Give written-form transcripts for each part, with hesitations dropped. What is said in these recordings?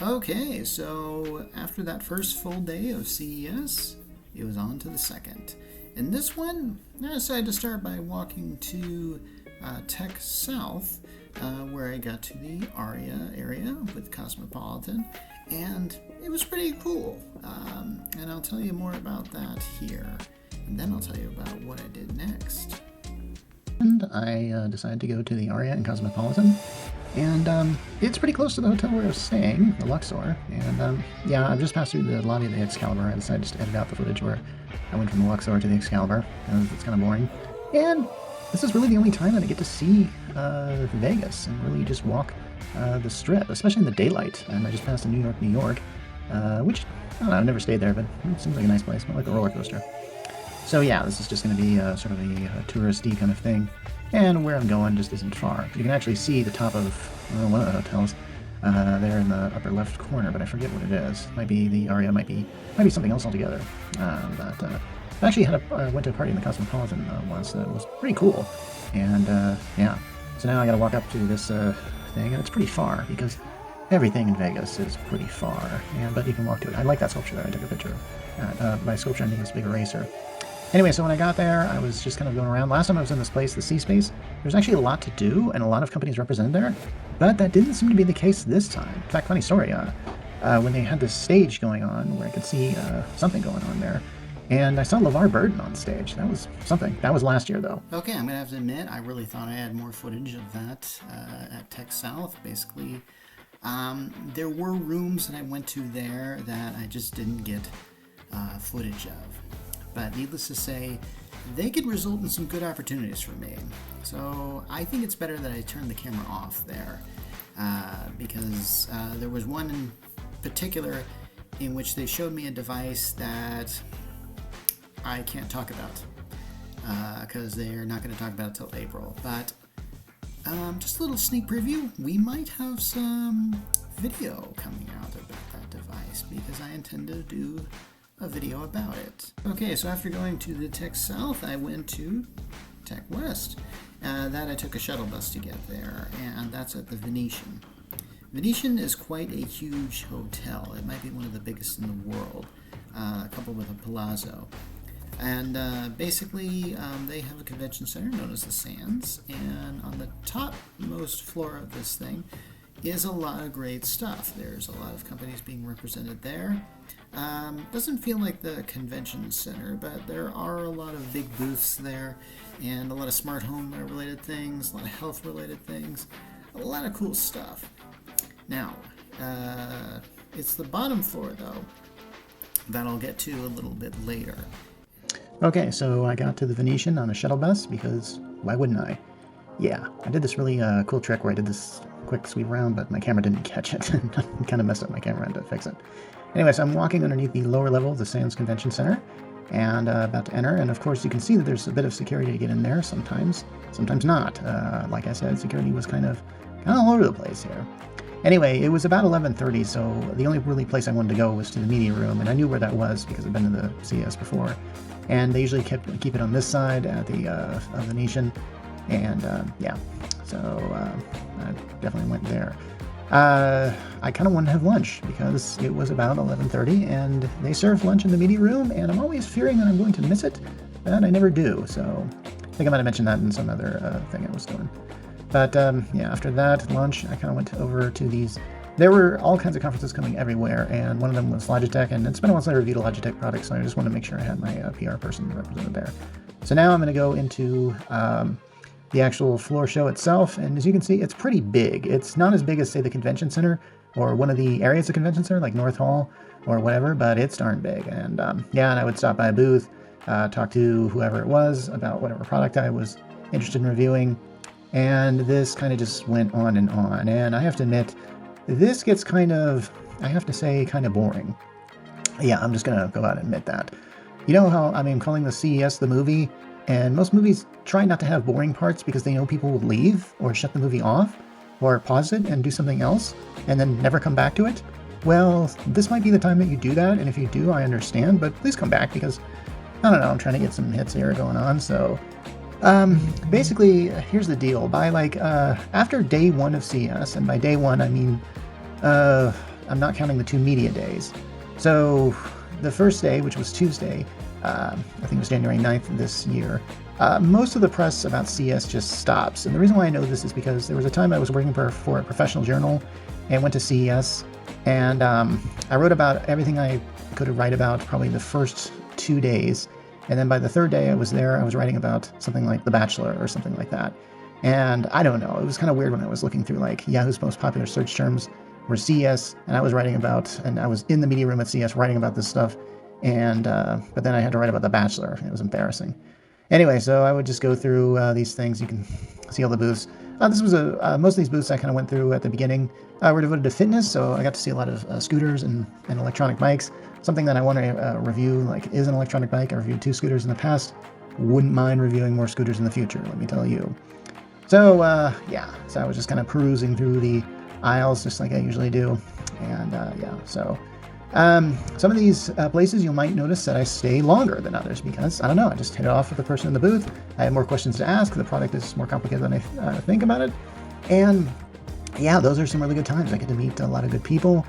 Okay, so after that first full day of CES, it was on to the second. And this one, I decided to start by walking to Tech South, where I got to the Aria area with Cosmopolitan, and it was pretty cool. And I'll tell you more about that here, and then I'll tell you about what I did next. And I decided to go to the Aria and Cosmopolitan, and it's pretty close to the hotel where I was staying, the Luxor. And yeah, I've just passed through the lobby of the Excalibur. I decided just to edit out the footage where I went from the Luxor to the Excalibur, because it's kind of boring. And this is really the only time that I get to see Vegas and really just walk the Strip, especially in the daylight. And I just passed in New York, which, I don't know, I've never stayed there, but it seems like a nice place, like a roller coaster. So yeah, this is just going to be sort of a touristy kind of thing, and where I'm going just isn't far. You can actually see the top of one of the hotels there in the upper left corner, but I forget what it is. Might be the Aria, might be something else altogether. But I actually went to a party in the Cosmopolitan once that was pretty cool, and yeah. So now I got to walk up to this thing, and it's pretty far because everything in Vegas is pretty far, but you can walk to it. I like that sculpture there. I took a picture of. By sculpture, I think it's a big eraser. Anyway, so when I got there, I was just kind of going around. Last time I was in this place, the C Space, there's actually a lot to do and a lot of companies represented there, but that didn't seem to be the case this time. In fact, funny story, when they had this stage going on where I could see something going on there, and I saw LeVar Burton on stage. That was something. That was last year, though. Okay, I'm going to have to admit, I really thought I had more footage of that at Tech South. Basically, there were rooms that I went to there that I just didn't get footage of. But needless to say, they could result in some good opportunities for me. So I think it's better that I turn the camera off there, because there was one in particular in which they showed me a device that I can't talk about, because they're not going to talk about it till April. But just a little sneak preview, we might have some video coming out about that device, because I intend to do a video about it. Okay, so after going to the Tech South, I went to Tech West. That I took a shuttle bus to get there, and that's at the Venetian. Venetian is quite a huge hotel. It might be one of the biggest in the world, coupled with a palazzo. And basically, they have a convention center known as the Sands, and on the topmost floor of this thing is a lot of great stuff. There's a lot of companies being represented there. Doesn't feel like the convention center, but there are a lot of big booths there, and a lot of smart home related things, a lot of health related things, a lot of cool stuff. Now, it's the bottom floor though that I'll get to a little bit later. Okay, so I got to the Venetian on a shuttle bus because why wouldn't I? Yeah, I did this really cool trick where I did this quick sweep around, but my camera didn't catch it. Kind of messed up my camera and had to fix it. Anyway, so I'm walking underneath the lower level of the Sands Convention Center, and about to enter, and of course you can see that there's a bit of security to get in there sometimes not. Like I said, security was kind of all over the place here. Anyway, it was about 11:30, so the only really place I wanted to go was to the media room, and I knew where that was because I've been to the CES before, and they usually keep it on this side at the Venetian, and yeah, so I definitely went there. I kind of wanted to have lunch because it was about 11:30 and they serve lunch in the media room, and I'm always fearing that I'm going to miss it, but I never do. So I think I might have mentioned that in some other thing I was doing. But yeah, after that lunch, I kind of went over to these. There were all kinds of conferences coming everywhere, and one of them was Logitech, and it's been a while since I reviewed a Logitech product, so I just wanted to make sure I had my PR person represented there. So now I'm going to go into the actual floor show itself, and as you can see, it's pretty big. It's not as big as, say, the convention center or one of the areas of convention center like North Hall or whatever, but it's darn big. And yeah, and I would stop by a booth, talk to whoever it was about whatever product I was interested in reviewing, and this kind of just went on, and I have to admit, this gets kind of boring. Yeah, I'm just gonna go out and admit that. You know how, I mean, calling the CES the movie, and most movies try not to have boring parts because they know people will leave or shut the movie off or pause it and do something else and then never come back to it. Well, this might be the time that you do that, and if you do, I understand, but please come back because, I don't know, I'm trying to get some hits here going on. So basically, here's the deal. By after day one of CES, and by day one I mean I'm not counting the 2 media days. So the first day, which was Tuesday, I think it was January 9th this year, most of the press about CES just stops. And the reason why I know this is because there was a time I was working for a professional journal and went to CES, and I wrote about everything I could write about probably the first 2 days. And then by the third day I was there, I was writing about something like The Bachelor or something like that. And I don't know, it was kind of weird when I was looking through like Yahoo's most popular search terms were CES, and I was writing about, and I was in the media room at CES writing about this stuff, and but then I had to write about The Bachelor. It was embarrassing. Anyway, so I would just go through these things. You can see all the booths. This was most of these booths I kind of went through at the beginning were devoted to fitness, so I got to see a lot of scooters and electronic bikes. Something that I want to review, like, is an electronic bike. I reviewed 2 scooters in the past. Wouldn't mind reviewing more scooters in the future, let me tell you. So, yeah, so I was just kind of perusing through the aisles just like I usually do. And, yeah, so some of these places you might notice that I stay longer than others because, I don't know, I just hit it off with the person in the booth. I have more questions to ask. The product is more complicated than I think about it. And, yeah, those are some really good times. I get to meet a lot of good people,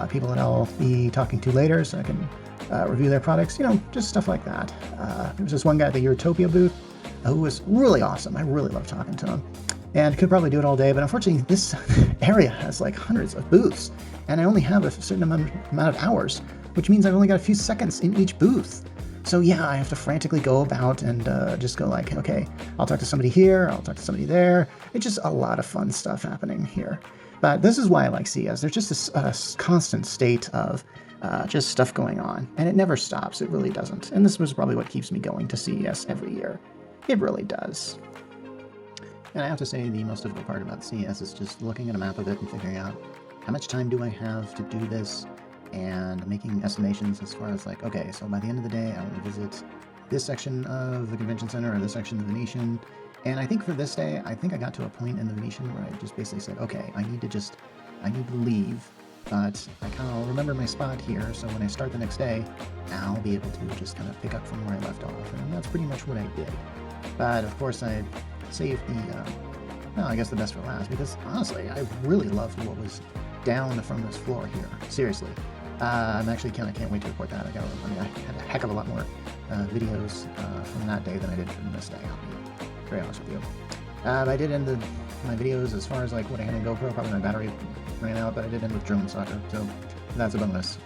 people that I'll be talking to later so I can review their products, you know, just stuff like that. There was this one guy at the Eurotopia booth who was really awesome. I really love talking to him. And could probably do it all day, but unfortunately this area has like hundreds of booths, and I only have a certain amount of hours, which means I've only got a few seconds in each booth. So yeah, I have to frantically go about and just go like, okay, I'll talk to somebody here, I'll talk to somebody there. It's just a lot of fun stuff happening here. But this is why I like CES. There's just this constant state of just stuff going on, and it never stops. It really doesn't. And this was probably what keeps me going to CES every year. It really does. And I have to say the most difficult part about CES is just looking at a map of it and figuring out how much time do I have to do this, and making estimations as far as like, okay, so by the end of the day I want to visit this section of the convention center or this section of the Venetian. And I think for this day, I think I got to a point in the Venetian where I just basically said, okay, I need to leave, but I kind of remember my spot here, so when I start the next day, I'll be able to just kind of pick up from where I left off, and that's pretty much what I did. But of course I saved well, I guess the best for last, because honestly, I really loved what was down from this floor here. Seriously. I'm actually can't wait to report that. I had a heck of a lot more videos from that day than I did from this day. I'll be very honest with you. I did end my videos as far as like what I had in GoPro. Probably my battery ran out, but I did end with drone soccer, so that's a bonus.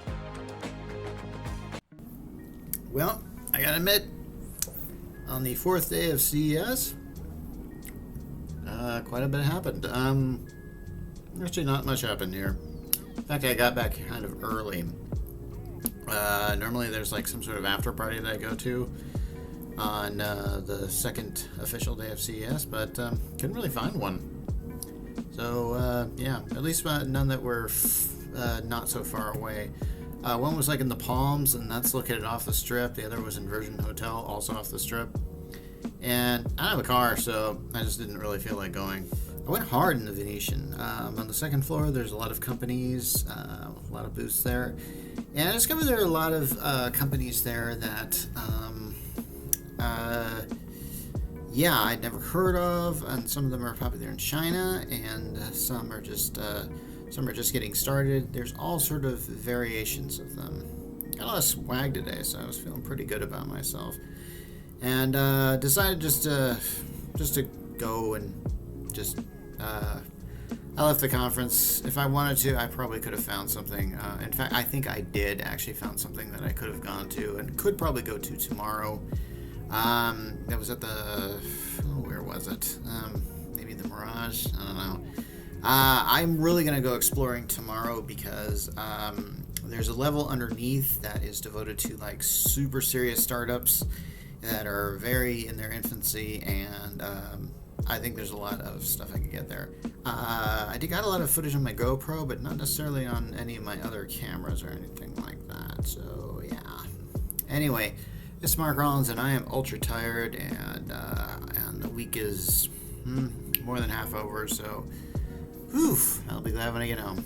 Well, I gotta admit, on the 4th day of CES, quite a bit happened. Actually, not much happened here. In fact, I got back kind of early. Normally there's like some sort of after party that I go to on the second official day of CES, but couldn't really find one. So yeah, at least none that were not so far away. One was like in the Palms, and that's located off the Strip. The other was in Virgin Hotel, also off the Strip. And I don't have a car, so I just didn't really feel like going. I went hard in the Venetian. On the second floor, there's a lot of companies, a lot of booths there. And I discovered there are a lot of companies there that, yeah, I'd never heard of, and some of them are popular in China, and some are just getting started. There's all sort of variations of them. Got a lot of swag today, so I was feeling pretty good about myself, and decided just to go and just. I left the conference. If I wanted to, I probably could have found something. In fact, I think I did actually found something that I could have gone to and could probably go to tomorrow. That was at where was it? Maybe the Mirage? I don't know. I'm really going to go exploring tomorrow because there's a level underneath that is devoted to like super serious startups that are very in their infancy, and I think there's a lot of stuff I could get there. I got a lot of footage on my GoPro, but not necessarily on any of my other cameras or anything like that. So yeah. Anyway, it's Mark Rollins, and I am ultra tired, and the week is more than half over. So, I'll be glad when I get home.